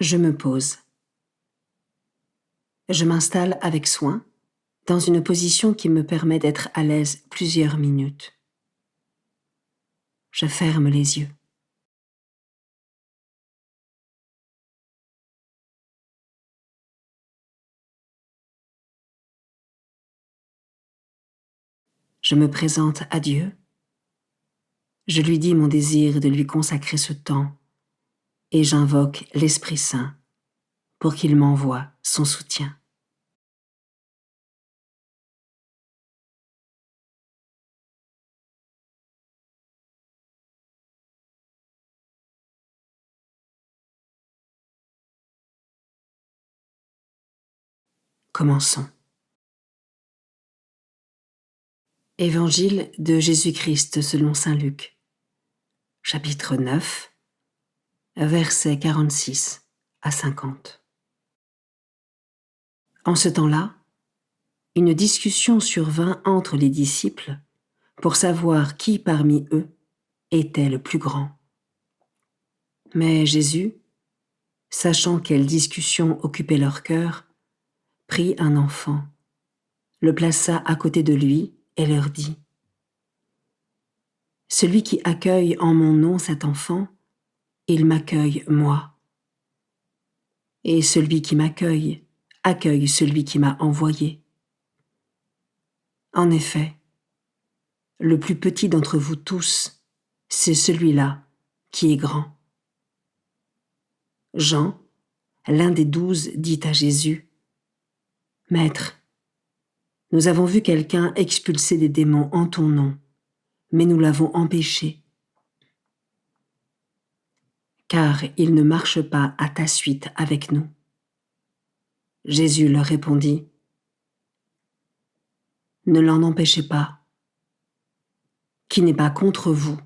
Je me pose. Je m'installe avec soin dans une position qui me permet d'être à l'aise plusieurs minutes. Je ferme les yeux. Je me présente à Dieu. Je lui dis mon désir de lui consacrer ce temps et j'invoque l'Esprit Saint pour qu'il m'envoie son soutien. Commençons. Évangile de Jésus-Christ selon saint Luc, chapitre 9, versets 46 à 50. En ce temps-là, une discussion survint entre les disciples pour savoir qui parmi eux était le plus grand. Mais Jésus, sachant quelle discussion occupait leur cœur, prit un enfant, le plaça à côté de lui et leur dit : « Celui qui accueille en mon nom cet enfant, il m'accueille moi. Et celui qui m'accueille, accueille celui qui m'a envoyé. En effet, le plus petit d'entre vous tous, c'est celui-là qui est grand. » Jean, l'un des 12, dit à Jésus : « Maître, nous avons vu quelqu'un expulser des démons en ton nom, mais nous l'avons empêché, car il ne marche pas à ta suite avec nous. » Jésus leur répondit : « Ne l'en empêchez pas, qui n'est pas contre vous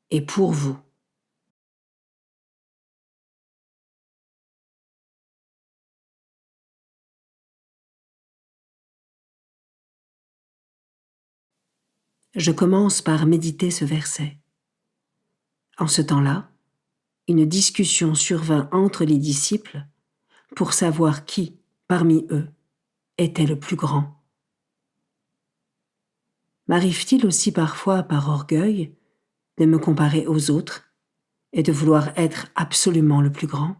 et pour vous. » Je commence par méditer ce verset. En ce temps-là, une discussion survint entre les disciples pour savoir qui, parmi eux, était le plus grand. M'arrive-t-il aussi parfois, par orgueil, de me comparer aux autres et de vouloir être absolument le plus grand ?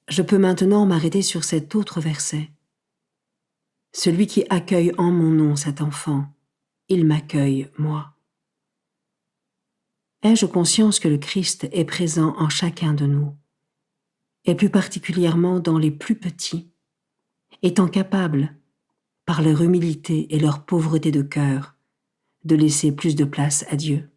Je peux maintenant m'arrêter sur cet autre verset. Celui qui accueille en mon nom cet enfant, il m'accueille moi. Ai-je conscience que le Christ est présent en chacun de nous, et plus particulièrement dans les plus petits, étant capable, par leur humilité et leur pauvreté de cœur, de laisser plus de place à Dieu ?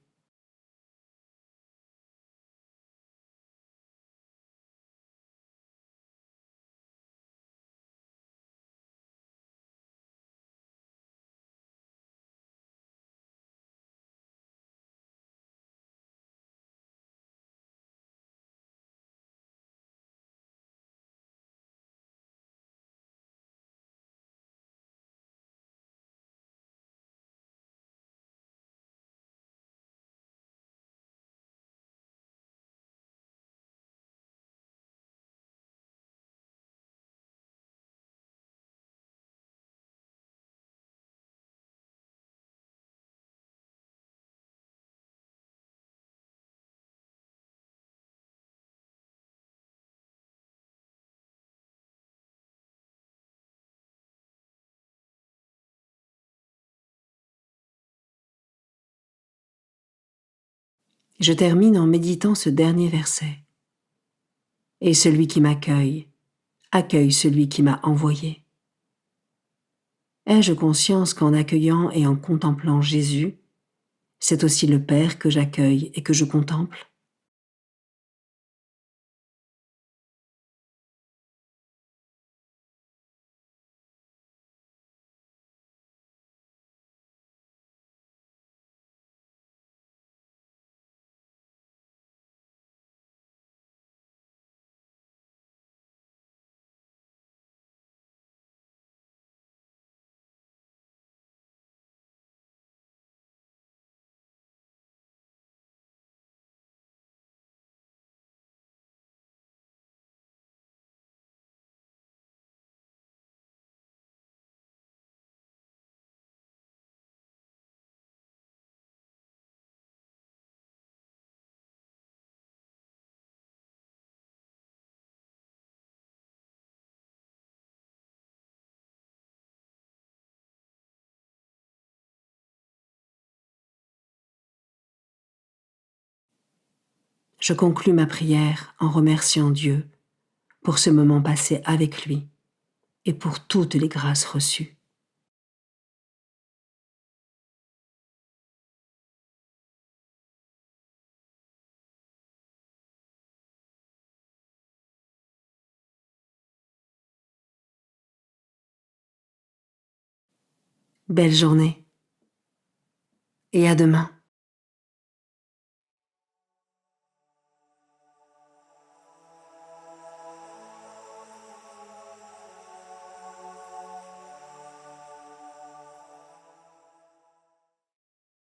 Je termine en méditant ce dernier verset. Et celui qui m'accueille, accueille celui qui m'a envoyé. Ai-je conscience qu'en accueillant et en contemplant Jésus, c'est aussi le Père que j'accueille et que je contemple? Je conclus ma prière en remerciant Dieu pour ce moment passé avec lui et pour toutes les grâces reçues. Belle journée et à demain.